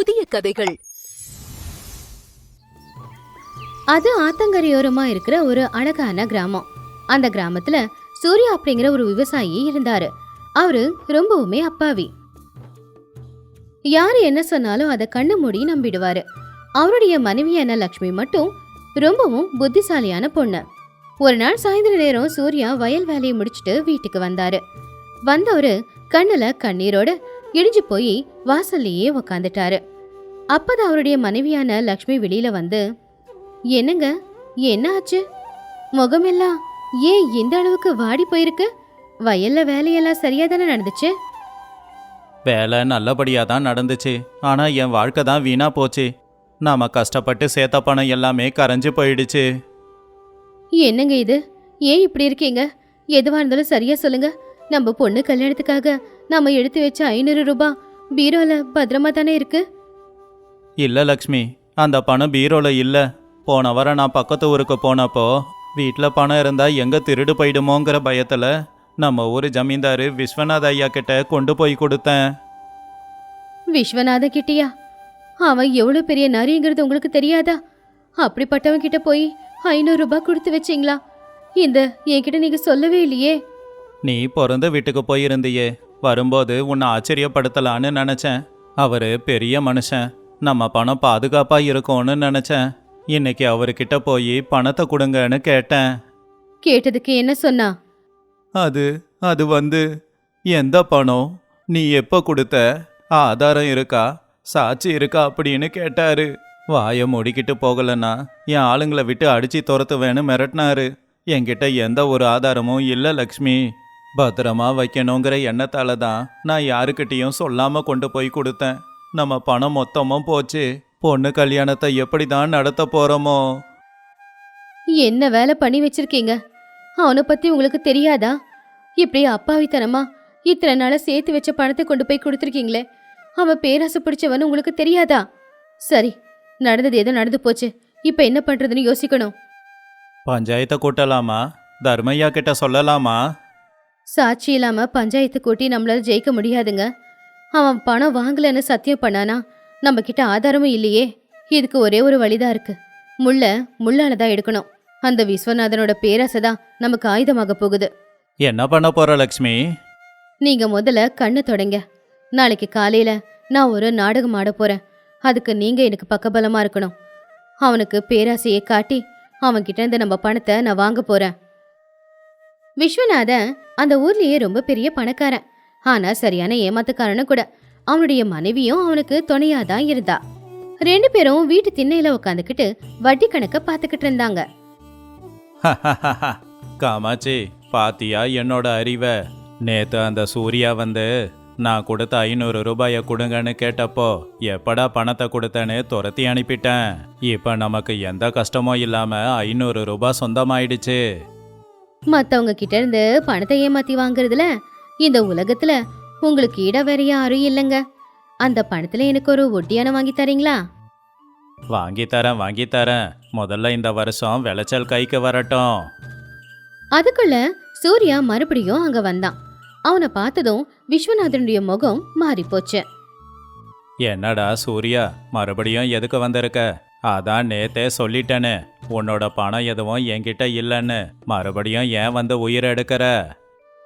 புதிய கதைகள். அது ஆத்தங்கரையோரமா இருக்கிற ஒரு அழகான கிராமம். அந்த கிராமத்துல சூர்யா அப்படிங்கிற ஒரு விவசாயி இருந்தாரு. அவரு ரொம்பவுமே அப்பாவி. யாரு என்ன சொன்னாலும் அதை கண்ணு மூடி நம்பிடுவாரு. அவருடைய மனைவியான லக்ஷ்மி மட்டும் ரொம்பவும் புத்திசாலியான பொண்ணு. ஒரு நாள் சாயந்தர நேரம் சூர்யா வயல் வேலையை முடிச்சுட்டு வீட்டுக்கு வந்தாரு. வந்தவரு கண்ணுல கண்ணீரோட இடிஞ்சு போய் வாசல்லையே உக்காந்துட்டாரு. அப்பதான் அவருடைய மனைவியான லக்ஷ்மி வெளியில வந்து, என்னங்க, என்ன ஆச்சு? முகமெல்லாம் ஏன் இந்த அளவுக்கு வாடி போயிருக்கு? வயல்ல வேலையெல்லாம் சரியா தானே நடந்துச்சு? வேலை நல்லபடியா தான் நடந்துச்சு. ஆனா என் வாழ்க்கை தான் வீணா போச்சு. நாம கஷ்டப்பட்டு சேர்த்த பணம் எல்லாமே கரைஞ்சு போயிடுச்சு. என்னங்க இது? ஏன் இப்படி இருக்கீங்க? எதுவா இருந்தாலும் சரியா சொல்லுங்க. நம்ம பொண்ணு கல்யாணத்துக்காக நாம எடுத்து வச்ச 500 ரூபாய் பீரோல பத்திரமா தானே இருக்கு. இல்ல லக்ஷ்மி, அந்த பணம் பீரோல இல்ல. போன வாரம் நான் பக்கத்து ஊருக்கு போனப்போ வீட்டில் பணம் இருந்தா எங்க திருடு போயிடுமோங்கிற பயத்துல நம்ம ஊர் ஜமீன்தாரு விஸ்வநாத ஐயா கிட்ட கொண்டு போய் கொடுத்தேன். விஸ்வநாத கிட்டியா? அவன் எவ்வளவு பெரிய நரிங்கிறது உங்களுக்கு தெரியாதா? அப்படிப்பட்டவன் கிட்ட போய் 500 ரூபாய் கொடுத்து வச்சிங்களா? இந்த என்கிட்ட நீங்க சொல்லவே இல்லையே. நீ பிறந்த வீட்டுக்கு போயிருந்தியே, வரும்போது உன்னை ஆச்சரியப்படுத்தலான்னு நினைச்சேன். அவரு பெரிய மனுஷன், நம்ம பணம் பாதுகாப்பா இருக்கும்னு நினைச்சேன். இன்னைக்கு அவர்கிட்ட போய் பணத்தை கொடுங்கன்னு கேட்டேன். கேட்டதுக்கு என்ன சொன்னா? அது வந்து, எந்த பணம், நீ எப்போ கொடுத்த, ஆதாரம் இருக்கா, சாட்சி இருக்கா அப்படின்னு கேட்டாரு. வாயை முடிக்கிட்டு போகலன்னா என் ஆளுங்களை விட்டு அடிச்சு துரத்துவேன்னு மிரட்டினாரு. என்கிட்ட எந்த ஒரு ஆதாரமும் இல்லை லக்ஷ்மி. பத்திரமா வைக்கணுங்கிற எண்ணத்தால தான் நான் யாருக்கிட்டையும் சொல்லாம கொண்டு போய் கொடுத்தேன். நம்ம பணம் மொத்தமும் போச்சு. பொண்ணு கல்யாணத்தை எப்படி தான் நடத்த போறோமோ? என்ன வேலை பண்ணி வச்சிருக்கீங்க? அவனை பத்தி உங்களுக்கு தெரியாதா? இப்படி அப்பாவித்தனமா இத்தனை நாள சேர்த்து வச்ச பணத்தை கொண்டு போய் கொடுத்துருக்கீங்களே, அவன் பேராசை பிடிச்சவன்னு உங்களுக்கு தெரியாதா? சரி, நடந்தது ஏதோ நடந்து போச்சு. இப்ப என்ன பண்றதுன்னு யோசிக்கணும். பஞ்சாயத்தை கூட்டலாமா? தர்மையா கிட்ட சொல்லலாமா? சாட்சி இல்லாம பஞ்சாயத்து கூட்டி நம்மளால ஜெயிக்க முடியாதுங்க. அவன் பணம் வாங்கலன்னு சத்தியம் பண்ணானா நம்ம கிட்ட ஆதாரமும் இல்லையே. இதுக்கு ஒரே ஒரு வழிதான் இருக்கு. முள்ளாலதான் எடுக்கணும். அந்த விஸ்வநாதனோட பேராசை தான் நமக்கு ஆயுதமாக போகுது. என்ன பண்ண போற லக்ஷ்மி? நீங்க முதல்ல கண்ணு தொடங்க. நாளைக்கு காலையில நான் ஒரு நாடகம் ஆட போறேன். அதுக்கு நீங்க எனக்கு பக்கபலமா இருக்கணும். அவனுக்கு பேராசையை காட்டி அவன்கிட்ட இருந்து நம்ம பணத்தை நான் வாங்க போறேன். விஸ்வநாதன் அந்த ஊர்லயே ரொம்ப பெரிய பணக்காரன். ஆனா சரியான ஏமாத்துக்காரனும் கூட. அவனுடைய மனைவியும் அவனுக்கு துணையாதான் இருந்தா. 2 பேரும் வீட்டு திண்ணையில உட்காந்துக்கிட்டு வட்டி கணக்க பாத்துக்கிட்டு இருந்தாங்க. காமாட்சி, பாத்தியா என்னோட அறிவை? நேத்து அந்த சூர்யா வந்து நான் கொடுத்த 500 ரூபாயை கொடுங்கன்னு கேட்டப்போ எப்படா பணத்தை கொடுத்தேன்னு துரத்தி அனுப்பிட்டேன். இப்ப நமக்கு எந்த கஷ்டமும் இல்லாம 500 ரூபாய் சொந்தமாயிடுச்சு. மத்தவங்க கிட்ட இருந்து பணத்தை ஏமாத்தி வாங்குறதுல இந்த உலகத்துல உங்களுக்கு ஈட வேற யாரும் இல்லைங்க. அந்த பணத்துல எனக்கு ஒரு ஒட்டியான வாங்கி தரீங்களா? வாங்கி தரேன். முதல்ல இந்த வருஷம் விளைச்சல் கைக்கு வரட்டும். அதுக்குள்ள சூர்யா மறுபடியும் அங்க வந்தான். அவனை பார்த்ததும் விஸ்வநாதனுடைய முகம் மாறி போச்சு. என்னடா சூர்யா, மறுபடியும் எதுக்கு வந்திருக்க? அதான் நேத்தே சொல்லிட்டேனே, உன்னோட பணம் எதுவும் என்கிட்ட இல்லைன்னு. மறுபடியும் ஏன் வந்து உயிரை எடுக்கிற?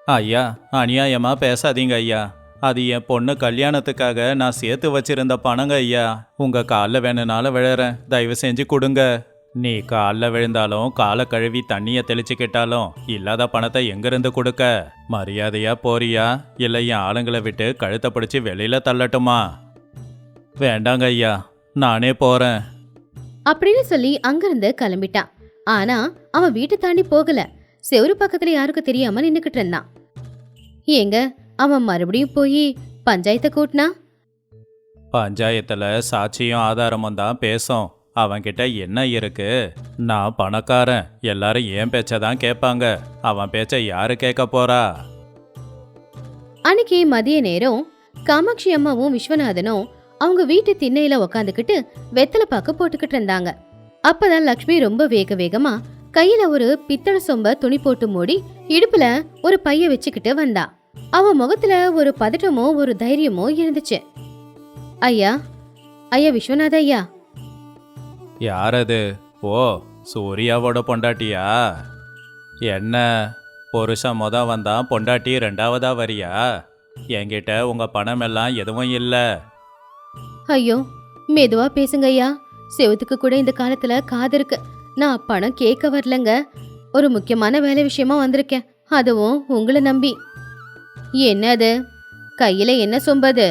ஐயா, அநியாயமா பேசாதீங்க ஐயா. அது என் பொண்ணு கல்யாணத்துக்காக நான் சேர்த்து வச்சிருந்த பணங்க ஐயா. உங்க காலில் வேணும்னாலும் விழுறேன், தயவு செஞ்சு கொடுங்க. நீ காலில் விழுந்தாலும் காலை கழுவி தண்ணியை தெளிச்சுக்கிட்டாலும் இல்லாத பணத்தை எங்கிருந்து கொடுக்க? மரியாதையா போறியா, இல்லை என் ஆளுங்களை விட்டு கழுத்தை பிடிச்சி வெளியில தள்ளட்டுமா? வேண்டாங்க ஐயா, நானே போறேன் அப்படின்னு சொல்லி அங்கிருந்து கிளம்பிட்டான். ஆனா அவன் வீட்டை தாண்டி போகல. செவரு பக்கத்துல யாருக்கும் தெரியாம நின்னுக்கிட்டு இருந்தான். ஏங்க, அவன் மறுபடியும் போய் பஞ்சாயத்தை கூட்டினா? பஞ்சாயத்துல சாட்சியும் ஆதாரமும் தான் பேசும். அவன்கிட்ட என்ன இருக்கு? நான் பணக்காரன், எல்லாரும் ஏன் பேச்சதான் கேட்பாங்க. அவன் பேச்ச யாரு கேட்க போறா? அன்னைக்கு மதிய நேரம் காமாட்சி அம்மாவும் விஸ்வநாதனும் அவங்க வீட்டு திண்ணையில உக்காந்துக்கிட்டு வெத்தலை பாக்கு போட்டுக்கிட்டு இருந்தாங்க. அப்பதான் லக்ஷ்மி ரொம்ப வேகமா கையில ஒரு பித்தளை சொம்ப துணி போட்டு மூடி இடுப்புல ஒரு பைய வச்சுக்கிட்டு வந்தா. அவ முகத்துல ஒரு பதட்டமோ ஒரு தைரியமோ இருந்துச்சு. ஐயா, ஐயா விஸ்வநாத ஐயா. யார் அது? ஓ, சூர்யாவோட பொண்டாட்டியா? என்ன, புருஷன் வந்தான், பொண்டாட்டி ரெண்டாவதா வரியா? என்கிட்ட உங்க பணம் எல்லாம் எதுவும் இல்லை. ஐயோ, மெதுவா பேசுங்க ஐயா. செவத்துக்கு கூட இந்த காலத்துல காது இருக்கு. நான் பணம் கேட்க வரலங்க. ஒரு முக்கியமான வேலை விஷயமா வந்திருக்கேன், அதுவும் உங்களை நம்பி. என்னது கையில என்ன சொம்பது?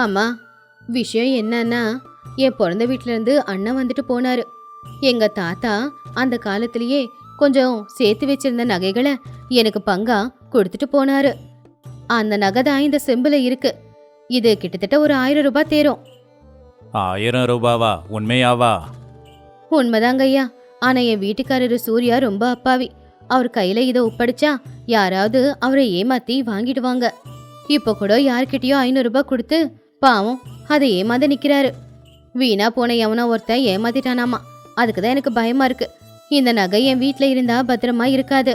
ஆமா, விஷயம் என்னன்னா, என் பிறந்த வீட்டுல இருந்து அண்ணன் வந்துட்டு போனாரு. எங்க தாத்தா அந்த காலத்திலேயே கொஞ்சம் சேர்த்து வச்சிருந்த நகைகளை எனக்கு பங்கா கொடுத்துட்டு போனாரு. அந்த நகை தான் இந்த செம்புல இருக்கு. இது கிட்டத்தட்ட ஒரு 1000 ரூபாய் தேரும். 1000 ரூபாவா? உண்மையாவா? உண்மைதாங்க ஐயா. ஆனா என் வீட்டுக்காரரு சூர்யா ரொம்ப அப்பாவி. அவர் கையில இதை ஒப்படைச்சா யாராவது அவரை ஏமாத்தி வாங்கிடுவாங்க. இப்ப கூட யார்கிட்டயோ 500 ரூபாய் கொடுத்து பாவம் அதை ஏமாந்து நிக்கிறாரு. வீணா போன எவனோ ஒருத்தன் ஏமாத்திட்டானாமா. அதுக்குதான் எனக்கு பயமா இருக்கு. இந்த நகை என் வீட்டுல இருந்தா பத்திரமா இருக்காது.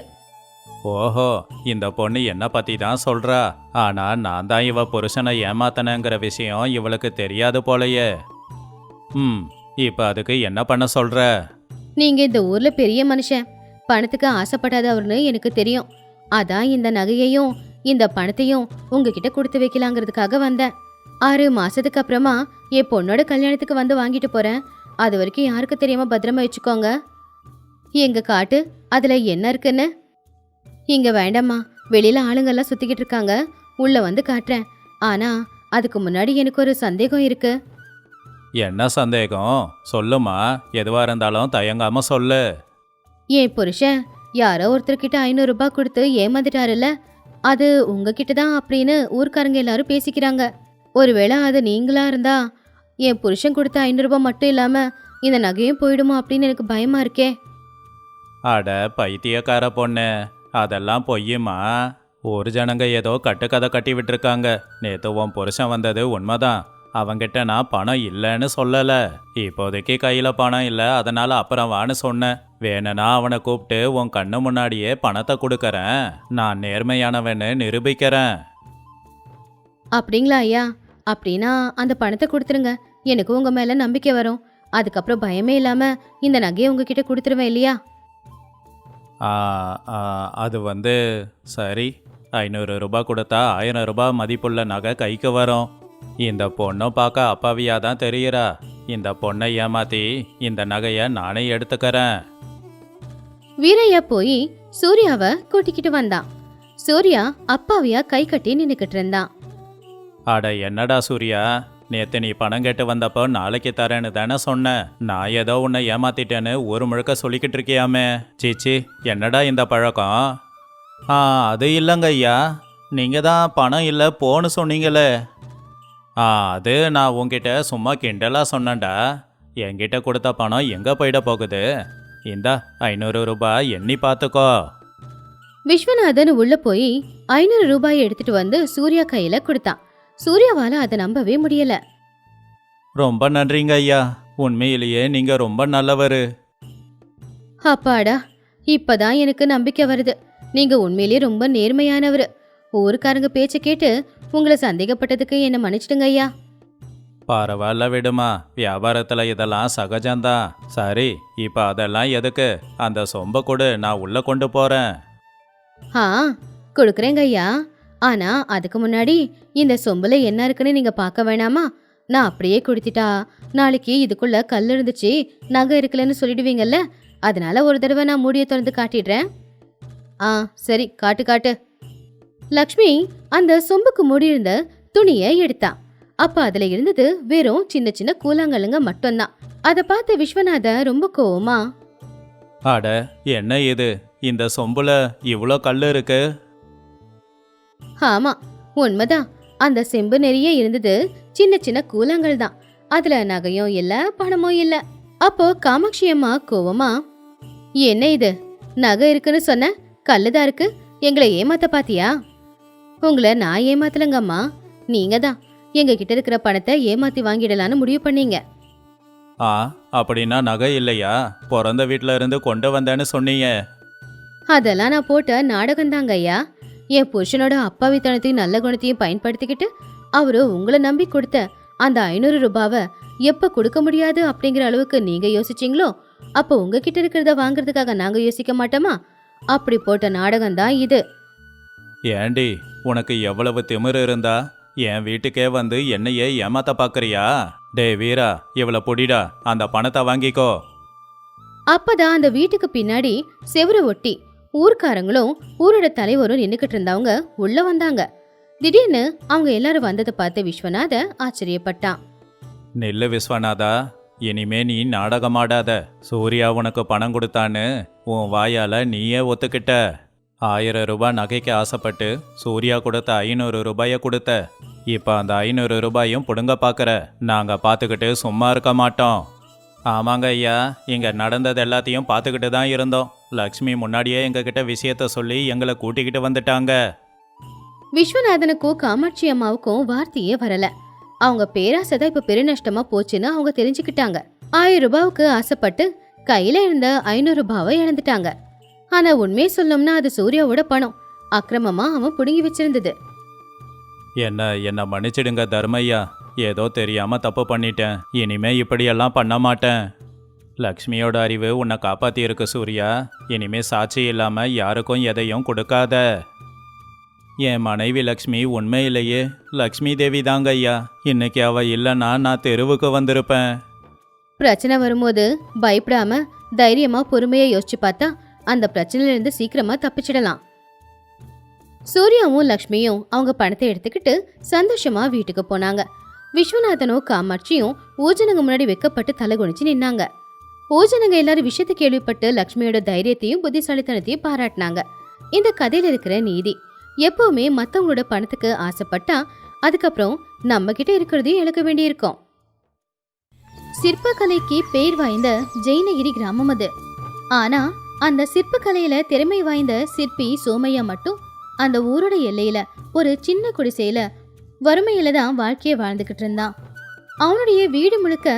ஓஹோ, இந்த பொண்ணு என்ன பத்தி தான் சொல்றா. ஆனா நான் தான் இவ புருஷனை ஏமாத்தனங்கிற விஷயம் இவளுக்கு தெரியாது போலயே. இப்ப அதுக்கு என்ன பண்ண சொல்ற? நீங்க இந்த ஊர்ல பெரிய மனுஷன், பணத்துக்கு ஆசைப்படாதவர்னு எனக்கு தெரியும். அதான் இந்த நகையையும் இந்த பணத்தையும் உங்ககிட்ட கொடுத்து வைக்கலாங்கிறதுக்காக வந்தேன். 6 மாசத்துக்கு அப்புறமா என் பொண்ணோட கல்யாணத்துக்கு வந்து வாங்கிட்டு போறேன். அது வரைக்கும் யாருக்கு தெரியாம பத்திரமா வச்சுக்கோங்க. எங்க காட்டு அதுல என்ன இருக்குன்னு. இங்க வேண்டாம்மா, வெளியில ஆளுங்கெல்லாம் சுத்திக்கிட்டு இருக்காங்க, உள்ள வந்து காட்டுறேன். ஆனா அதுக்கு முன்னாடி எனக்கு ஒரு சந்தேகம் இருக்கு. என்ன சந்தேகம்? சொல்லுமா, எதுவா இருந்தாலும் தயங்காம சொல்லு. என் புருஷன் யாரோ ஒருத்தர்கிட்ட 500 ரூபாய் கொடுத்து ஏமாந்துட்டாருல்ல, அது உங்ககிட்ட தான் அப்படின்னு ஊர்க்காரங்க எல்லாரும் பேசிக்கிறாங்க. ஒருவேளை அது நீங்களா இருந்தா என் புருஷன் கொடுத்த 500 ரூபாய் மட்டும் இல்லாம இந்த நகையும் போயிடுமோ அப்படின்னு எனக்கு பயமா இருக்கே. அட பைத்தியக்கார பொண்ணு, அதெல்லாம் பொய்யுமா? ஒரு ஜனங்க ஏதோ கட்டுக்கதை கட்டி விட்டுருக்காங்க. நேத்து உன் புருஷன் வந்தது உண்மைதான். அவங்கிட்ட நான் பணம் இல்லைன்னு சொல்லல. இப்போதைக்கு கையில பணம் இல்லை, அதனால அப்புறம் வான்னு சொன்னேன். வேணும்னா அவனை கூப்பிட்டு உன் கண்ணு முன்னாடியே பணத்தை கொடுக்கறேன். நான் நேர்மையானவன்னு நிரூபிக்கிறேன். அப்படிங்களா ஐயா? அப்படின்னா அந்த பணத்தை கொடுத்துருங்க. எனக்கு உங்க மேல நம்பிக்கை வரும். அதுக்கப்புறம் பயமே இல்லாம இந்த நகையை உங்ககிட்ட கொடுத்துருவேன் இல்லையா? ஆ, ஆ, அது சரி, 500 ரூபாய் கொடுத்தா 1000 ரூபாய் மதிப்புள்ள நகை கைக்கு வரும். இந்த பொண்ணும் பார்க்க அப்பாவியா தான் தெரியுறா. இந்த பொண்ணை ஏமாத்தி இந்த நகையை நானே எடுத்துக்கிறேன். வீரையா போய் சூர்யாவை கூட்டிக்கிட்டு வந்தான். சூர்யா அப்பாவியா கை கட்டி நின்னுக்கிட்டு இருந்தான். அட என்னடா சூர்யா, நேத்து நீ பணம் கேட்டு வந்தப்போ நாளைக்கு தரேன்னு தானே சொன்னேன். நான் ஏதோ உன்னை ஏமாத்திட்டேன்னு ஒரு முழுக்க சொல்லிக்கிட்டு இருக்கியாமே. சீச்சி, என்னடா இந்த பழக்கம்? அது இல்லைங்க ஐயா, நீங்க தான் பணம் இல்லை போன்னு சொன்னீங்களே. அது நான் உன்கிட்ட சும்மா கிண்டலா சொன்னேன்டா. என்கிட்ட கொடுத்த பணம் எங்க போயிட போகுது? இந்தா 500 ரூபாய் எண்ணி பார்த்துக்கோ. விஸ்வநாதன் உள்ள போய் 500 ரூபாயை எடுத்துட்டு வந்து சூர்யா கையில கொடுத்தான். சூர்யாவால அதை நம்பவே முடியல. ரொம்ப நன்றிங்க ஐயா, உண்மையிலேயே நீங்க ரொம்ப நல்லவரு. அப்பாடா, இப்பதான் எனக்கு நம்பிக்கை வருது. நீங்க உண்மையிலேயே ரொம்ப நேர்மையானவரு. ஊருக்காரங்க பேச்ச கேட்டு உங்களை சந்தேகப்பட்டதுக்கு என்ன மன்னிச்சிடுங்க ஐயா. பரவாயில்ல விடுமா, வியாபாரத்துல இதெல்லாம் சகஜம்தான். சரி, இப்ப அதெல்லாம் எதுக்கு? அந்த சொம்ப கொடு, நான் உள்ள கொண்டு போறேன். கொடுக்குறேங்க ஐயா. ஆனா அதுக்கு முன்னாடி இந்த சொம்புல என்ன இருக்குன்னு நீங்க பார்க்க வேணாமா? நான் அப்படியே கொடுத்துட்டா நாளைக்கு இதுக்குள்ள கல் இருந்துச்சு, நகை இருக்குல்லன்னு சொல்லிடுவீங்கல்ல. அதனால ஒரு தடவை நான் மூடிய திறந்து காட்டிடுறேன். சரி, காட்டு காட்டு. லக்ஷ்மி அந்த சொம்புக்கு மூடியிருந்த துணியை எடுத்தா. அப்ப அதுல இருந்தது வெறும் சின்ன சின்ன கூழாங்கல்லுங்க மட்டும்தான். அதை பார்த்த விஸ்வநாதன் ரொம்ப கோவமா, அட என்ன இது, இந்த சொம்புல இவ்வளோ கல் இருக்கு? ஆமா உண்மைதான். அந்த செம்பு நிறைய இருந்தது சின்ன சின்ன கூழாங்கல் தான். அதுல நகையும் இல்ல, பணமும் இல்ல. அப்போ காமாட்சி அம்மா கோவமா, என்ன இது, நகை இருக்குன்னு சொன்ன, கல்லுதான் இருக்கு, எங்களை ஏமாத்த பாத்தியா? உங்களை நான் ஏமாத்தலங்க அம்மா, நீங்க தான் எங்க கிட்ட இருக்கிற பணத்தை ஏமாத்தி வாங்கிடலான்னு முடிவு பண்ணீங்க. அப்படின்னா நகை இல்லையா? பிறந்த வீட்டுல இருந்து கொண்டு வந்தேன்னு சொன்னீங்க. அதெல்லாம் நான் போட்ட நாடகம் தாங்க ஐயா. என் புருஷனோட அப்பாவித்தனத்தையும் நல்ல குணத்தையும் பயன்படுத்திக்கிட்டு அவரு உங்களை நம்பி கொடுத்த அந்த 500 ரூபாவை எப்ப கொடுக்க முடியாது அப்படிங்கிற அளவுக்கு நீங்க யோசிச்சீங்களோ அப்போ உங்ககிட்ட இருக்கிறத வாங்குறதுக்காக நாங்க யோசிக்க மாட்டோமா? அப்படி போட்ட நாடகம் தான் இது. ஏண்டி உனக்கு எவ்வளவு திமிரு இருந்தா என் வீட்டுக்கே வந்து என்னையே ஏமாத்த பாக்குறியா? டே வீரா, இவள புடிடா, அந்த பணத்தை வாங்கிக்கோ. அப்பதான் அந்த வீட்டுக்கு பின்னாடி செவுரு ஒட்டி ஊர்க்காரங்களும் ஊரோட தலைவரும் நின்னுக்கிட்டு இருந்தவங்க உள்ள வந்தாங்க. திடீர்னு அவங்க எல்லாரும் வந்ததை பார்த்து விஸ்வநாத ஆச்சரியப்பட்டான். நெல்லு விஸ்வநாதா, இனிமே நீ நாடகமாடாத. சூர்யா உனக்கு பணம் கொடுத்தான்னு உன் வாயால நீயே ஒத்துக்கிட்ட. 1000 ரூபாய் நகைக்கு ஆசைப்பட்டு சூர்யா கொடுத்த 500 ரூபாய கொடுத்த. இப்ப அந்த 500 ரூபாயும் புடுங்க பாக்குற. நாங்க பாத்துக்கிட்டு சும்மா இருக்க மாட்டோம். ஆமாங்க ஐயா, இங்க நடந்தது எல்லாத்தையும் பார்த்துக்கிட்டு தான் இருந்தோம். லக்ஷ்மி முன்னாடியே எங்ககிட்ட விஷயத்த சொல்லி எங்களை கூட்டிக்கிட்டு வந்துட்டாங்க. விஸ்வநாதனுக்கும் காமாட்சி அம்மாவுக்கும் வார்த்தையே வரல. அவங்க பேராசைதான் இப்ப பெருநஷ்டமா போச்சுன்னு அவங்க தெரிஞ்சுக்கிட்டாங்க. 1000 ரூபாவுக்கு ஆசைப்பட்டு கையில இருந்த 500 ரூபாவை இழந்துட்டாங்க. ஆனா உண்மையை சொல்லணும்னா அது சூர்யாவோட பணம். அக்கிரமமா அவன் புடுங்கி வச்சிருந்தது. என்ன மன்னிச்சிடுங்க தர்மையா, ஏதோ தெரியாம தப்பு பண்ணிட்டேன். இனிமே இப்படியெல்லாம் பண்ண மாட்டேன். லக்ஷ்மியோட அறிவு உன்னை காப்பாத்தி இருக்கு சூர்யா. இனிமே சாட்சி இல்லாம யாருக்கும் எதையும் கொடுக்காத. என் மனைவி லக்ஷ்மி உண்மையிலேயே லக்ஷ்மி தேவி தாங்க ஐயா. இன்னைக்கு அவ இல்லைன்னா நான் தெருவுக்கு வந்திருப்பேன். பிரச்சனை வரும்போது பயப்படாம தைரியமா பொறுமையா யோசிச்சு பார்த்தா அந்த பிரச்சனையில இருந்து சீக்கிரமா தப்பிச்சிடலாம். சூர்யாவும் லக்ஷ்மியும் அவங்க பணத்தை எடுத்துக்கிட்டு சந்தோஷமா வீட்டுக்கு போனாங்க. விஸ்வநாதனும் காமாட்சியும் ஊஜனங்க முன்னாடி வெக்கப்பட்டு தலை குனிச்சு நின்னாங்க. ஊஜனங்க எல்லாரும் விஷயத்தை கேள்விப்பட்டு லக்ஷ்மியோட தைரியத்தையும் புத்திசாலித்தனத்தையும் பாராட்டினாங்க. இந்த கதையில இருக்கிற நீதி, எப்பவுமே மத்தவங்களோட பணத்துக்கு ஆசைப்பட்டா அதுக்கப்புறம் நம்ம கிட்ட இருக்கிறதையும் இழக்க வேண்டியிருக்கும். சிற்பக்கலைக்கு பேர் வாய்ந்த ஜெயினகிரி கிராமம் அது. ஆனா அந்த சிற்பக்கலையில திறமை வாய்ந்த சிற்பி சோமையா மட்டும் அந்த ஊரோட எல்லையில ஒரு சின்ன குடிசையில வறுமையில தான் வாழ்க்கையை வாழ்ந்துகிட்டு இருந்தான். அவனுடைய வீடு முழுக்க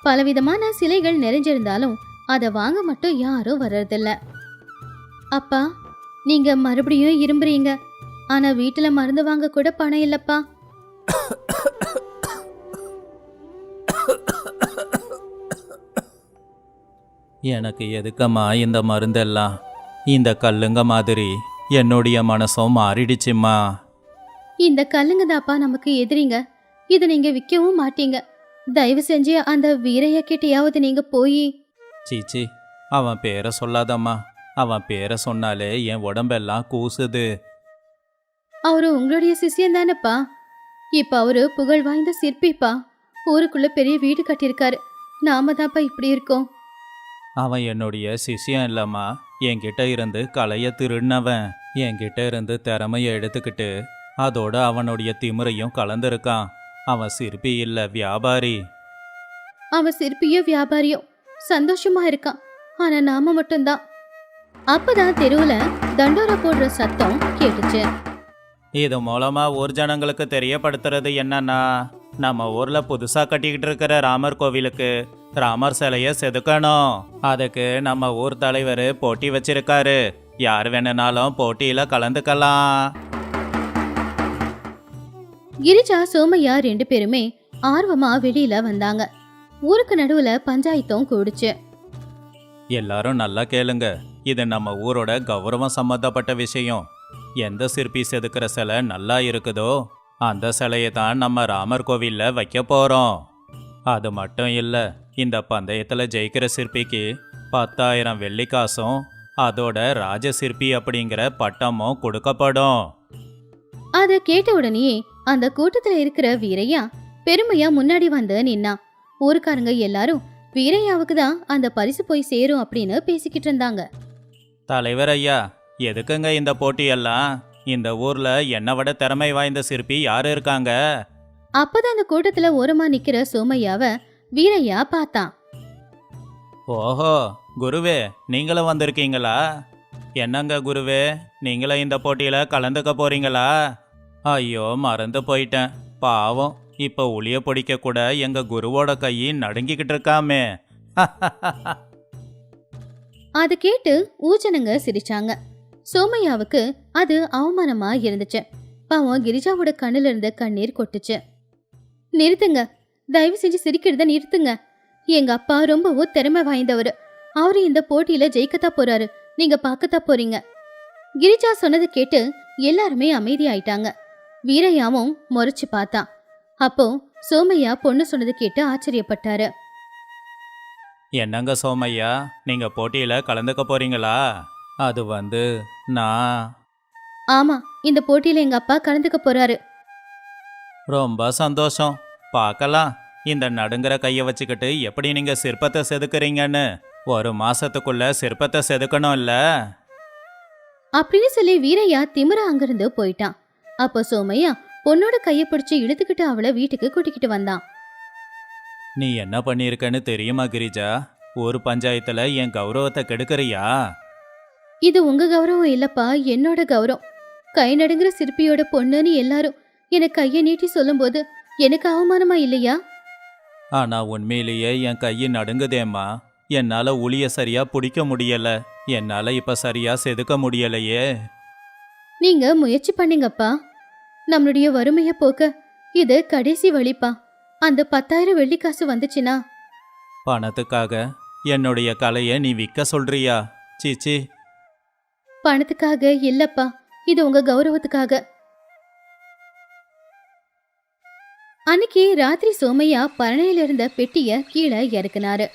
பலவிதமான சிலைகள் நிறைஞ்சிருந்தாலும் அதை வாங்க மட்டும் யாரும் வர்றதில்ல. அப்பா, நீங்க மறுபடியும் இரும்புறீங்க, ஆனா வீட்டுல மருந்து வாங்க கூட பணம் இல்லப்பா. எனக்கு எதுக்கம்மா இந்த மருந்தெல்லாம்? இந்த கல்லுங்க மாதிரி என்னுடைய மனசும் மாறிடுச்சுமா. இந்த கல்லுங்க தாப்பா நமக்கு எதிரிங்க. இதை நீங்க விற்கவும் மாட்டீங்க. தயவு செஞ்சு அந்த வீரையா கிட்டையாவது நீங்க போய். சீச்சி, அவன் பேரை சொல்லாதம்மா. அவன் பேரை சொன்னாலே என் உடம்பெல்லாம் கூசுது. அவரு உங்களுடைய சிஷ்யன் தானப்பா. இப்ப அவரு புகழ் வாய்ந்த சிற்பிப்பா. ஊருக்குள்ள பெரிய வீடு கட்டியிருக்காரு. நாம தான்ப்பா இப்படி இருக்கோம். அவன் என்னுடைய சிஷ்யன் இல்லம்மா, என்கிட்ட இருந்து கலைய திருடினவன். என்கிட்ட இருந்து திறமைய எடுத்துக்கிட்டு அதோட அவனுடைய திமிரையும் கலந்துருக்கான். அவன் சிற்பி இல்ல, வியாபாரி. அவன் சிற்பியோ வியாபாரியோ சந்தோஷமா இருக்கான், ஆனா நாம மட்டும்தான். அப்பதான் தெருவுல தண்டோரா போடுற சத்தம் கேட்டுச்சு. இது மூலமா ஊர் ஜனங்களுக்கு தெரியப்படுத்துறது என்னன்னா, நம்ம ஊர்ல புதுசா கட்டிக்கிட்டு இருக்கிற ராமர் கோவிலுக்கு ராமர் சிலைய செதுக்கணும். அதுக்கு நம்ம ஊர் தலைவர் போட்டி வச்சிருக்காரு. யார் வேணும்னாலும் போட்டியில கலந்துக்கலாம். கிரிஜா சோமையா 2 பேருமே ஆர்வமா வெளியில வந்தாங்க. ஊருக்கு நடுவுல பஞ்சாயத்தும் கூடுச்சு. எல்லாரும் நல்லா கேளுங்க, இது நம்ம ஊரோட கௌரவம் சம்பந்தப்பட்ட விஷயம். எந்த சிற்பி செதுக்கிற சிலை நல்லா இருக்குதோ அந்த சிலையை தான் நம்ம ராமர் கோவில்ல வைக்க போறோம். அது மட்டும் இல்ல, இந்த பந்தயத்துல ஜெயிக்கிற சிற்பிக்கு 10,000 வெள்ளிக்காசும் அதோட ராஜசிற்பி அப்படிங்கிற பட்டமும் கொடுக்கப்படும். அத கேட்ட உடனே அந்த கூட்டத்துல இருக்கிற வீரையா பெருமையா முன்னாடி வந்து நின்னா. ஊருக்காரங்க எல்லாரும் வீரையாவுக்கு தான் அந்த பரிசு போய் சேரும் அப்படின்னு பேசிக்கிட்டு இருந்தாங்க. தலைவர் ஐயா, எதுக்குங்க இந்த போட்டியெல்லாம்? இந்த ஊர்ல என்னை விட திறமை வாய்ந்த சிற்பி யாரு இருக்காங்க? அப்பதான் அந்த கூட்டத்துல ஓரமா நிக்கிற சோமையாவ வீரையா பார்த்தான். ஓஹோ, குருவே, நீங்களும் வந்திருக்கீங்களா? என்னங்க குருவே, நீங்களும் இந்த போட்டியில கலந்துக்க போறீங்களா? ஐயோ, மறந்து போயிட்டேன். பாவம், இப்ப உளிய பிடிக்க கூட எங்க குருவோட கை நடுங்கிக்கிட்டு இருக்காமே. அது கேட்டு ஊஜனங்க சிரிச்சாங்க. சோமையாவுக்கு அது அவமானமா இருந்துச்சு. பாவம், கிரிஜாவோட கண்ணுல இருந்த கண்ணீர் கொட்டுச்சு. நிறுத்துங்க, தயவு செஞ்சு சிரிக்கிறத நிறுத்துங்க. எங்க அப்பா ரொம்பவும் திறமை வாய்ந்தவர். அவரு இந்த போட்டியில ஜெயிக்கத்தான் போறாரு. நீங்க பார்க்கத்தான் போறீங்க. கிரிஜா சொன்னது கேட்டு எல்லாருமே அமைதியாயிட்டாங்க. வீரையாவும் முறைச்சு பார்த்தான். அப்போ சோமையா பொண்ணு சொன்னது கேட்டு ஆச்சரியப்பட்டாரு. என்னங்க சோமையா, நீங்க போட்டியில கலந்துக்க போறீங்களா? அது நான் ஆமா, இந்த போட்டியில எங்க அப்பா கலந்துக்க போறாரு. ரொம்ப சந்தோஷம். பார்க்கலாம், இந்த நடுங்கிற கையை வச்சுக்கிட்டு எப்படி நீங்க சிற்பத்தை செதுக்குறீங்கன்னு. 1 மாசத்துக்குள்ள சிற்பத்தை செதுக்கணும் இல்ல? அப்படின்னு சொல்லி வீரையா திமிர அங்கிருந்து போயிட்டான். அப்போ சோமையா பொண்ணோட கைய பிடிச்சு இழுத்துக்கிட்டு அவளை வீட்டுக்கு கூட்டிக்கிட்டு வந்தான். நீ என்ன பண்ணியிருக்கன்னு தெரியுமா கிரிஜா? ஊர் பஞ்சாயத்துல என் கௌரவத்தை கெடுக்கிறியா? இது உங்க கௌரவம் இல்லப்பா, என்னோட கௌரவம். கை நடுங்கிற சிற்பியோட பொண்ணுன்னு எல்லாரும் எனக்கு கைய நீட்டி சொல்லும்போது எனக்கு அவமானமா இல்லையா? ஆனா உண்மையிலேயே என் கையை நடுங்குதேம்மா. என்னால உளிய சரியா பிடிக்க முடியல. என்னால இப்ப சரியா செதுக்க முடியலையே. நீங்க முயற்சி பண்ணீங்கப்பா. நம்மளுடைய வறுமைய போக்க இது கடைசி வழிப்பா. அந்த 10,000 வெள்ளிக்காசு வந்துச்சுன்னா பணத்துக்காக என்னுடைய கலையை நீ விற்க சொல்றியா? சீச்சி. பணத்துக்காக இல்லப்பா, இது உங்க கௌரவத்துக்காக. அன்னைக்கு ராத்திரி சோமையா பரணையில இருந்த பெட்டிய கீழே இறக்குனாரு.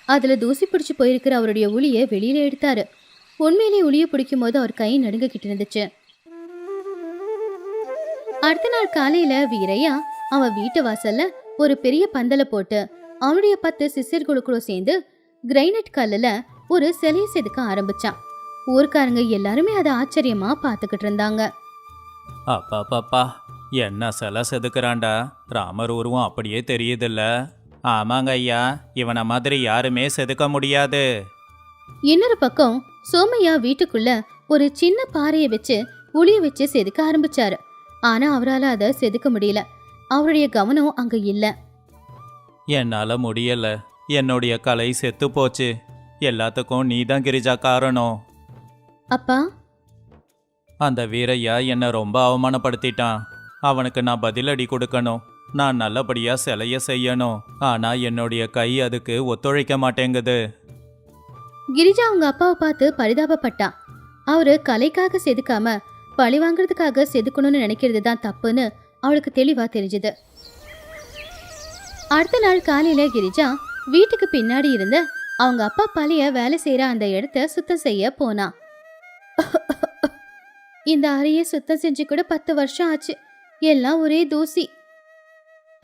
அதுல தூசி பிடிச்சு போயிருக்கிற அவருடைய உளிய வெளியில எடுத்தாரு. உண்மையிலே உளிய பிடிக்கும் போது அவர் கை நடுங்கிட்டு இருந்துச்சு. அடுத்த நாள் காலையில வீரையா அவன் வீட்டு வாசல்ல ஒரு பெரிய பந்தல போட்டு அவனுடைய 10 சிஷ்யர்களுக்குள்ள சேர்ந்து கிரைனட் கல்லுல ஒரு சிலையை செதுக்க ஆரம்பிச்சான். ஊர்க்காரங்க எல்லாருமே அதை ஆச்சரியமா பாத்துக்கிட்டு இருந்தாங்க. அப்பாப்பாப்பா, என்ன சிலை செதுக்குறான்டா. ராமர் உருவம் அப்படியே தெரியுதுல்ல? ஆமாங்க ஐயா, இவனை மாதிரி யாருமே செதுக்க முடியாது. இன்னொரு பக்கம் சோமையா வீட்டுக்குள்ள ஒரு சின்ன பாறையை வச்சு உளிய வச்சு செதுக்க ஆரம்பிச்சாரு. ஆனா அவரால் அதை செதுக்க முடியல. அவருடைய கவனம் அங்க இல்ல. என்னால முடியல. என்னுடைய கலை செத்து போச்சு. எல்லாத்துக்கும் நீதான் கிரிஜா காரணம். அப்பா, அந்த வீரையா என்னை ரொம்ப அவமானப்படுத்திட்டான். அவனுக்கு நான் பதிலடி கொடுக்கணும். நான் நல்லபடியா சிலைய செய்யணும். ஆனா என்னுடைய கை அதுக்கு ஒத்துழைக்க மாட்டேங்குது. கிரிஜா அவங்க அப்பாவை பார்த்து பரிதாபப்பட்டா. அவரு கலைக்காக செதுக்காம பழி வாங்குறதுக்காக செதுக்கணும்னு நினைக்கிறது தான் தப்புன்னு அவளுக்கு தெளிவா தெரிஞ்சுது. அடுத்த நாள் காலையில கிரிஜா வீட்டுக்கு பின்னாடி இருந்த அவங்க அப்பா பழைய வேலை செய்யற அந்த இடத்த சுத்தம் செய்ய போனா. இந்த அறையை சுத்தம் செஞ்சு கூட 10 வருஷம் ஆச்சு. எல்லாம் ஒரே தூசி.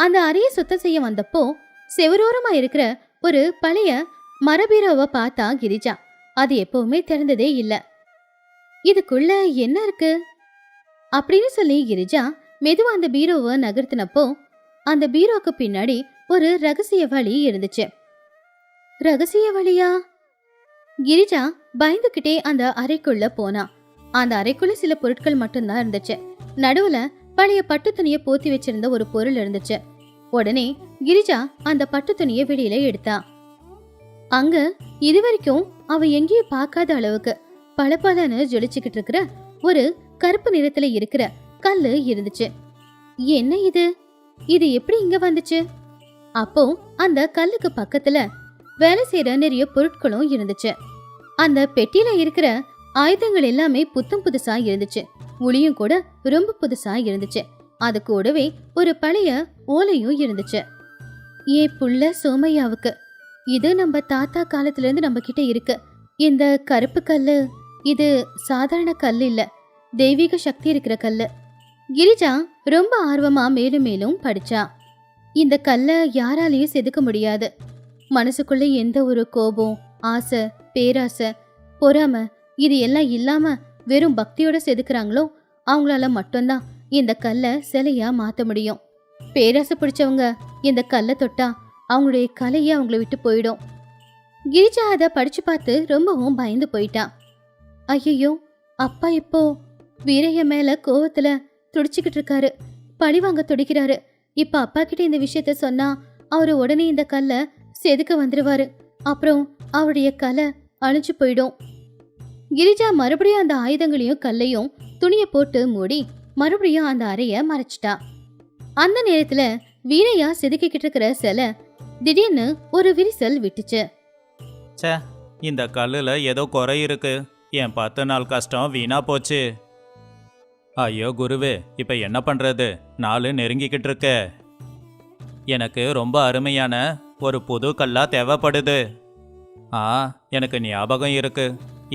அந்த அறையை சுத்தம் செய்ய வந்தப்போ செவரோரமா இருக்கிற ஒரு பழைய மரபீரோவை பார்த்தா கிரிஜா. அது எப்பவுமே திறந்ததே இல்ல. இதுக்குள்ள என்ன இருக்கு அப்படின்னு சொல்லி கிரிஜா மெதுவா அந்த பீரோவை நகர்த்தினப்போ அந்த பீரோக்கு பின்னாடி ஒரு ரகசிய வழி இருந்துச்சு. ரகசிய வழியா? கிரிஜா பயந்துகிட்டே அந்த அறைக்குள்ள போனா. அந்த அறைக்குள்ள சில பொருட்கள் மட்டும்தான் இருந்துச்சு. நடுவுல பழைய பட்டு துணியை போத்தி வச்சிருந்த ஒரு பொருள் இருந்துச்சு. உடனே கிரிஜா அந்த பட்டு துணியை வெளியில எடுத்தா. அங்க இதுவரைக்கும் அவ எங்கேயும் பார்க்காத அளவுக்கு பளபளன்னு ஜொலிச்சுக்கிட்டு இருக்கிற ஒரு கருப்பு நிறத்துல இருக்கிற கல்லு இருந்துச்சு. என்ன இது? இது எப்படி இங்க வந்துச்சு? அப்போ அந்த கல்லுக்கு பக்கத்துல வேலை செய்யற நிறைய பொருட்களும் இருந்துச்சு. அந்த பெட்டியில இருக்கிற ஆயுதங்கள் எல்லாமே புத்தம் புதுசா இருந்துச்சு. உளியும் கூட ரொம்ப புதுசா இருந்துச்சு. அது கூடவே ஒரு பழைய ஓலையும் இருந்துச்சு. ஏன் புள்ள சோமையாவுக்கு இது நம்ம தாத்தா காலத்துல இருந்து நம்ம கிட்ட இருக்கு. இந்த கருப்பு கல்லு இது சாதாரண கல் இல்ல, தெய்வீக சக்தி இருக்கிற கல்லு. கிரிஜா ரொம்ப ஆர்வமா மேலும் மேலும் படிச்சா. இந்த கல்ல யாராலையும் செதுக்க முடியாது. மனசுக்குள்ள எந்த ஒரு கோபம், ஆசை, பேராசை, பொறாம இது எல்லாம் இல்லாம வெறும் பக்தியோட செதுக்குறாங்களோ அவங்களால மட்டும்தான் இந்த கல்லை சிலையா மாத்த முடியும். பேராசை பிடிச்சவங்க இந்த கல்லை தொட்டா அவங்களுடைய கலையை அவங்கள விட்டு போயிடும். கிரிஜா அதை படிச்சு பார்த்து ரொம்பவும் பயந்து போயிட்டான். ஐயோ, அப்பா இப்போ வீரைய மேல கோவத்துல துடிச்சுக்கிட்டு இருக்காரு, பழி வாங்க துடிக்கிறாரு. இப்ப அப்பா கிட்ட இந்த விஷயத்த சொன்னா அவரு உடனே இந்த கல்லை செதுக்க வந்துருவாரு. அப்புறம் அவருடைய கலை அழிஞ்சு போயிடும். கிரிஜா மறுபடியும் அந்த ஆயுதங்களையும் கல்லையும் துணியை போட்டு மூடி மறுபடியும் அந்த அறைய மறைச்சிட்டா. அந்த நேரத்துல வீரையா செதுக்கிக்கிட்டு இருக்கிற சிலை திடீர்னு ஒரு விரிசல் விட்டுச்சு. ச்சே, இந்த கல்லுல ஏதோ குறை இருக்கு. என் 10 நாள் கஷ்டம் வீணா போச்சு. ஐயோ குருவே, இப்ப என்ன பண்றது? நாள் நெருங்கிக்கிட்டு இருக்க. எனக்கு ரொம்ப அருமையான ஒரு புது கல்லா தேவைப்படுது. எனக்கு ஞாபகம் இருக்கு.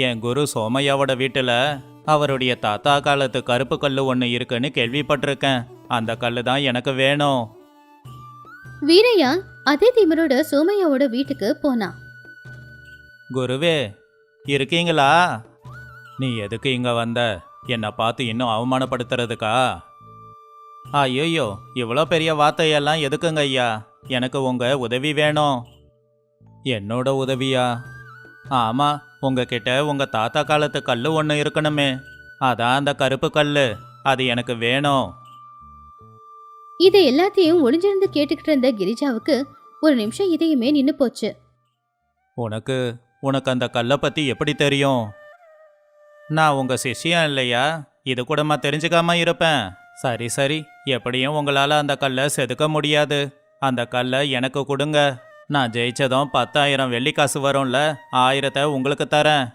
என் குரு சோமையாவோட வீட்டுல அவருடைய தாத்தா காலத்து கருப்பு கல்லு ஒன்று இருக்குன்னு கேள்விப்பட்டிருக்கேன். அந்த கல்லு தான் எனக்கு வேணும். வீரையா அதே திமிரோட சோமையாவோட வீட்டுக்கு போனான். குருவே, இருக்கீங்களா? நீ எதுக்கு இங்க வந்த? என்னை பார்த்து இன்னும் அவமானப்படுத்துறதுக்கா? ஐயோ, இவ்வளோ பெரிய வார்த்தையெல்லாம் எதுக்குங்க ஐயா? எனக்கு உங்க உதவி வேணும். என்னோட உதவியா? ஆமா, உங்ககிட்ட உங்க தாத்தா காலத்து கல்லு ஒன்று இருக்கணுமே, அதான் அந்த கருப்பு கல்லு. அது எனக்கு வேணும். இதை எல்லாத்தையும் ஒளிஞ்சிருந்து கேட்டுக்கிட்டு இருந்த கிரிஜாவுக்கு ஒரு நிமிஷம் இதயமே நின்னு போச்சு. உனக்கு அந்த கல்லை பத்தி எப்படி தெரியும்? நான் உங்க சிஷ்யம் இல்லையா? இது கூடமா தெரிஞ்சுக்காம இருப்பேன். சரி சரி, எப்படியும் உங்களால அந்த கல்லை செதுக்க முடியாது. அந்த கல்லை எனக்கு கொடுங்க. நான் ஜெயிச்சதும் 10,000 வெள்ளிக்காசு வரும்ல, 1000 உங்களுக்கு தரேன்.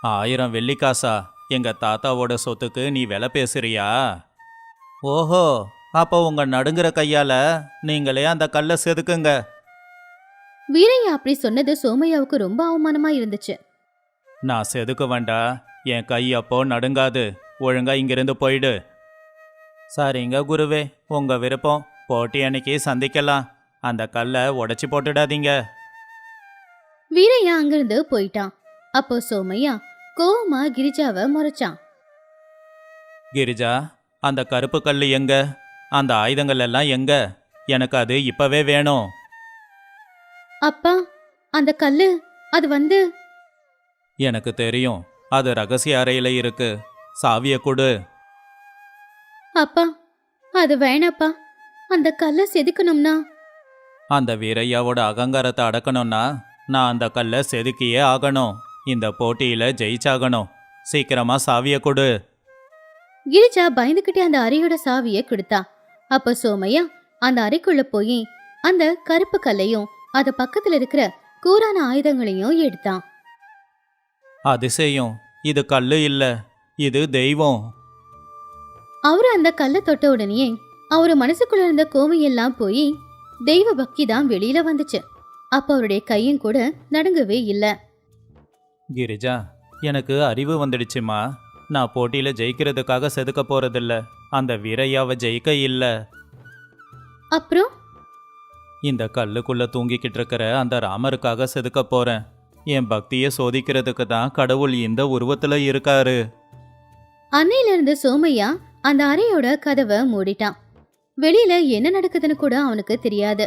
1000 வெள்ளிக்காசா? எங்க தாத்தாவோட சொத்துக்கு நீ விலை பேசுறியா? ஓஹோ, அப்போ உங்க நடுங்குற கையால நீங்களே அந்த கல்லை செதுக்குங்க. வீரையா அப்படி சொன்னது சோமையாவுக்கு ரொம்ப அவமானமா இருந்துச்சு. நான் செதுக்க வேண்டா, என் கை அப்போ நடுங்காது. ஒழுங்கா இங்கிருந்து போயிடு. சரிங்க குருவே, உங்க விருப்பம். போட்டி அன்னைக்கு சந்திக்கலாம். அந்த கல்லை உடைச்சி போட்டுடாதீங்க. வீரையா அங்கிருந்து போயிட்டான். அப்போ சோமையா கோவமா கிரிஜாவை முறைச்சான். கிரிஜா, அந்த கருப்பு கல்லு எங்க? அந்த ஆயுதங்கள் எல்லாம் எங்க? எனக்கு அது இப்பவே வேணும். அப்பா, அந்த கல்லு அது எனக்கு தெரியும். அது ரகசிய அறையில இருக்கு. சாவிய கொடு. அப்பா, அது வேணாப்பா. அந்த கல்லை செதுக்கணும்னா அந்த வீரையாவோட அகங்காரத்தை அடக்கணும்னா நான் அந்த கல்லை செதுக்கியே ஆகணும். இந்த போட்டியில ஜெயிச்சாகணும். சீக்கிரமா சாவிய கொடு. கிரிஜா பயந்துகிட்டே அந்த அறையோட சாவியை கொடுத்தா. அப்ப சோமையா அந்த அறைக்குள்ள போய் அந்த கருப்பு கல்லையும் அது பக்கத்துல இருக்கிற கூரான ஆயுதங்களையும் எடுத்தான். அதிசயம், இது கல்லு இல்ல, இது தெய்வம். அவரு அந்த கல்லை தொட்ட உடனே அவரு மனசுக்குள்ள இருந்த கோவையெல்லாம் போய் தெய்வ பக்தி தான் வெளியில வந்துச்சு. அப்ப அவருடைய கையும் கூட நடுங்கவே இல்ல. கிரிஜா, எனக்கு அறிவு வந்துடுச்சுமா. நான் போட்டியில ஜெயிக்கிறதுக்காக செதுக்க போறதில்ல. அந்த வீரையாவை ஜெயிக்க இல்ல. அப்புறம் இந்த கல்லுக்குள்ள தூங்கிக்கிட்டு இருக்கிற அந்த ராமருக்காக செதுக்க போறேன். என் பக்தியை சோதிக்கிறதுக்கு தான் கடவுள் இந்த உருவத்துல இருக்காரு. அன்னையில இருந்து சோமையா அந்த அறையோட கதவை மூடிட்டான். வெளியில என்ன நடக்குதுன்னு கூட அவனுக்கு தெரியாது.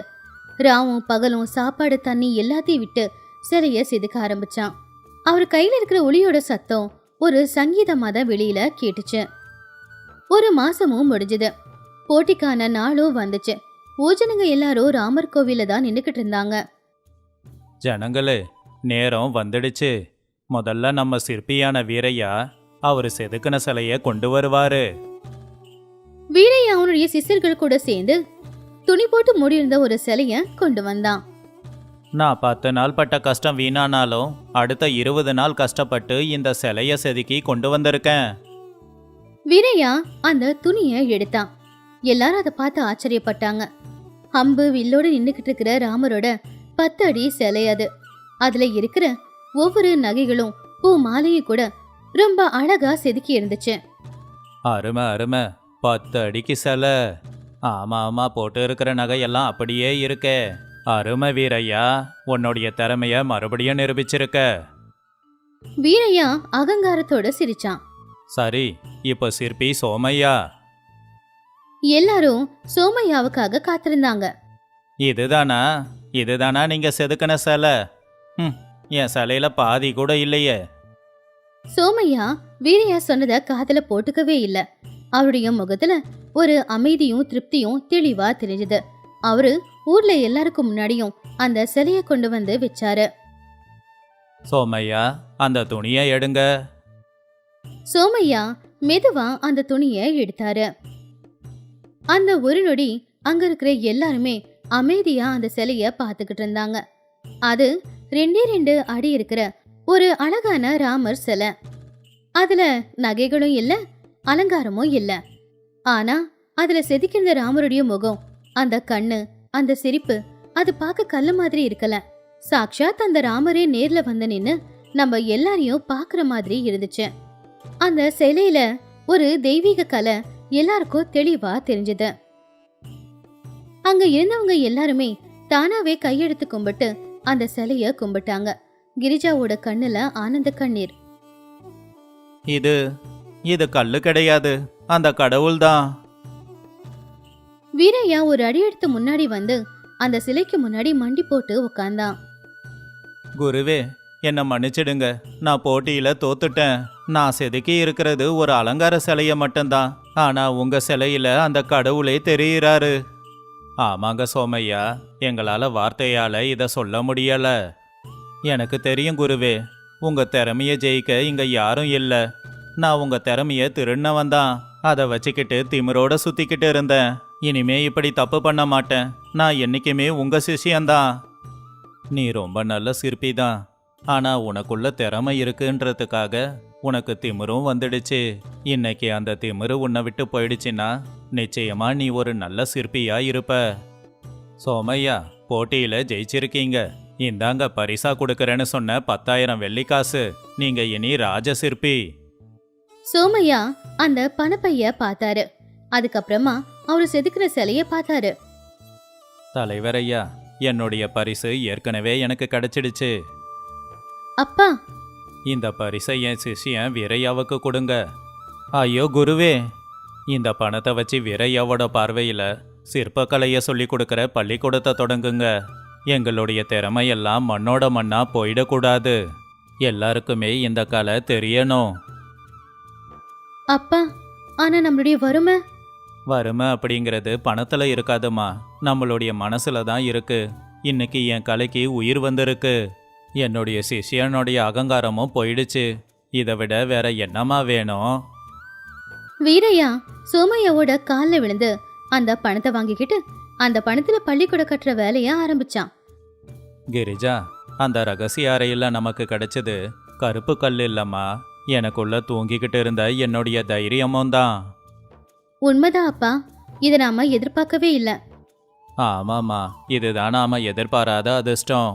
ராவும் பகலும் சாப்பாடு தண்ணி எல்லாத்தையும் விட்டு சிலைய செதுக்க ஆரம்பிச்சான். அவர் கையில இருக்கிற ஒளியோட சத்தம் ஒரு சங்கீதமா தான் வெளியில கேட்டுச்சு. ஒரு மாசமும் முடிஞ்சது. போட்டிக்கான நாளும் வந்துச்சு. ஊஜனங்க எல்லாரும் ராமர் கோவில தான் நின்னுக்கிட்டு இருந்தாங்க. ஜனங்களே, நேரம் வந்துடுச்சு. முதல்ல நம்ம சிற்பியான வீரையா அவரு செதுக்கின சிலைய கொண்டு வருவாரு. வீரையா அவனுடைய சிஷ்யர்கள் கூட சேர்ந்து துணி போட்டு மூடியிருந்த ஒரு சிலைய கொண்டு வந்தான். நான் 10 நாள் பட்ட கஷ்டம் வீணானாலும் அடுத்த 20 நாள் கஷ்டப்பட்டு இந்த சிலைய செதுக்கி கொண்டு வந்திருக்கேன். வீரையா அந்த துணியை எடுத்தான். எல்லாரும் அதை பார்த்து ஆச்சரியப்பட்டாங்க. அம்பு வில்லோடு நின்னுக்கிட்டு இருக்கிற ராமரோட 10 அடி சிலை அது. அதுல இருக்கிற ஒவ்வொரு நகைகளும் பூ மாலையும் கூட ரொம்ப அழகா செதுக்கி இருந்துச்சு. அருமை அருமை, 10 அடிக்கு சிலை. ஆமா ஆமா, போட்டு இருக்கிற நகையெல்லாம் அப்படியே இருக்கே. அருமை வீரையா, உன்னுடைய திறமைய மறுபடியும் நிரூபிச்சிருக்க. வீரையா அகங்காரத்தோட சிரிச்சான். சரி, இப்ப சிற்பி சோமையா. எல்லாரும் சோமையாவுக்காக காத்திருந்தாங்க. இதுதானா நீங்க செதுக்கின சிலை? என் சிலையில பாதி கூட இல்லையே. சோமையா வீரையா சொன்னத காதுல போட்டுக்கவே இல்ல. அவருடைய முகத்துல ஒரு அமைதியும் திருப்தியும் தெளிவா தெரிஞ்சது. அவரு ஊர்ல எல்லாருக்கும் முன்னாடியும் அந்த சிலைய கொண்டு வந்து வச்சாரு. சோமையா, அந்த துணியை எடுங்க. சோமையா மெதுவா அந்த துணியை எடுத்தாரு. அந்த ஒரு நொடி அங்க இருக்கிற எல்லாருமே அமைதியா அந்த சிலைய பார்த்துக்கிட்டு இருந்தாங்க. அது 2 அடி இருக்கிற ஒரு அழகான ராமர் சிலை. அதுல நகைகளும் இல்ல, அலங்காரமும் இல்ல. ஆனா அதுல செதுக்கின்ற ராமருடைய முகம், அந்த கண்ணு, அந்த சிரிப்பு, அது பார்க்க கல்லு மாதிரி இருக்கல. சாக்ஷாத் அந்த ராமரே நேர்ல வந்து நின்னு நம்ம எல்லாரையும் பாக்குற மாதிரி இருந்துச்சு. அந்த சிலையில ஒரு தெய்வீக கலை எல்லாருக்கும் தெளிவா தெரிஞ்சது. அங்க இருந்தவங்க எல்லாருமே தானாவே கையெடுத்து கும்பிட்டு அந்த சிலைய கும்பிட்டாங்க. கிரிஜாவோட கண்ணுல ஆனந்த கண்ணீர். இது இது கல்லு கிடையாது, அந்த கடவுள் தான். வீரையா ஒரு அடி எடுத்து முன்னாடி வந்து அந்த சிலைக்கு முன்னாடி மண்டி போட்டு உட்கார்ந்தான். குருவே, என்னை மன்னிச்சிடுங்க. நான் போட்டியில தோத்துட்டேன். நான் செதுக்கி இருக்கிறது ஒரு அலங்கார சிலைய மட்டும்தான். ஆனா உங்க சிலையில அந்த கடவுளே தெரியுறாரு. ஆமாங்க சோமையா, எங்களால வார்த்தையால இத சொல்ல முடியல. எனக்கு தெரியும் குருவே, உங்க திறமைய ஜெயிக்க இங்க யாரும் இல்ல. நான் உங்க திறமைய திருடினவன் தான். அதை வச்சுக்கிட்டு திமிரோட சுத்திக்கிட்டு இருந்தேன். இனிமே இப்படி தப்பு பண்ண மாட்டேன். நான் என்னைக்குமே உங்க சிஷ்யன்தான். நீ ரொம்ப நல்ல சிற்பி தான். ஆனா உனக்குள்ள திறமை இருக்குன்றதுக்காக உனக்கு திமிரும் வந்துடுச்சு. இன்னைக்கு அந்த திமிரு உன்னை விட்டு போயிடுச்சுன்னா நிச்சயமா நீ ஒரு நல்ல சிற்பியா இருப்ப. சோமையா, போட்டியில ஜெயிச்சிருக்கீங்க. இந்தாங்க பரிசா கொடுக்கறேன்னு சொன்ன 10,000 வெள்ளிக்காசு. நீங்க இனி ராஜ சிற்பி. சோமையா அந்த பணப்பைய பார்த்தாரு. அதுக்கப்புறமா அவரு செதுக்கிற சிலைய பார்த்தாரு. தலைவர் ஐயா, என்னுடைய பரிசு ஏற்கனவே எனக்கு கிடைச்சிடுச்சு. அப்பா, இந்த பரிசை என் சிஷ்யன் வீரையாவுக்கு கொடுங்க. ஐயோ குருவே, இந்த பணத்தை வச்சு வீரையாவோட பார்வையில சிற்பக்கலையை சொல்லி கொடுக்கற பள்ளிக்கூடத்தை தொடங்குங்க. எங்களுடைய திறமையெல்லாம் மண்ணோட மண்ணா போயிடக்கூடாது. எல்லாருக்குமே இந்த கலை தெரியணும். அப்பா, ஆனா நம்மளுடைய வறுமை அப்படிங்கிறது பணத்துல இருக்காதுமா, நம்மளுடைய மனசுல தான் இருக்கு. இன்னைக்கு என் கலைக்கு உயிர் வந்திருக்கு. என்னுடைய சிஷ்யனுடைய அகங்காரமும் போயிடுச்சு. இதை விட வேற என்னமா வேணும்? வீரையா சோமையாவோட கால்ல விழுந்து அந்த பணத்தை வாங்கிக்கிட்டு அந்த பணத்துல பள்ளிக்கூட கட்டுற வேலைய ஆரம்பிச்சான். கிரிஜா, அந்த ரகசிய அறையில் நமக்கு கிடைச்சது கருப்பு கல் இல்லம்மா, எனக்குள்ள தூங்கிக்கிட்டு இருந்த என்னுடைய தைரியமும் தான். உண்மைதான் அப்பா, இதை நாம எதிர்பார்க்கவே இல்லை. ஆமாம்மா, இதுதான் நாம எதிர்பாராத அதிர்ஷ்டம்.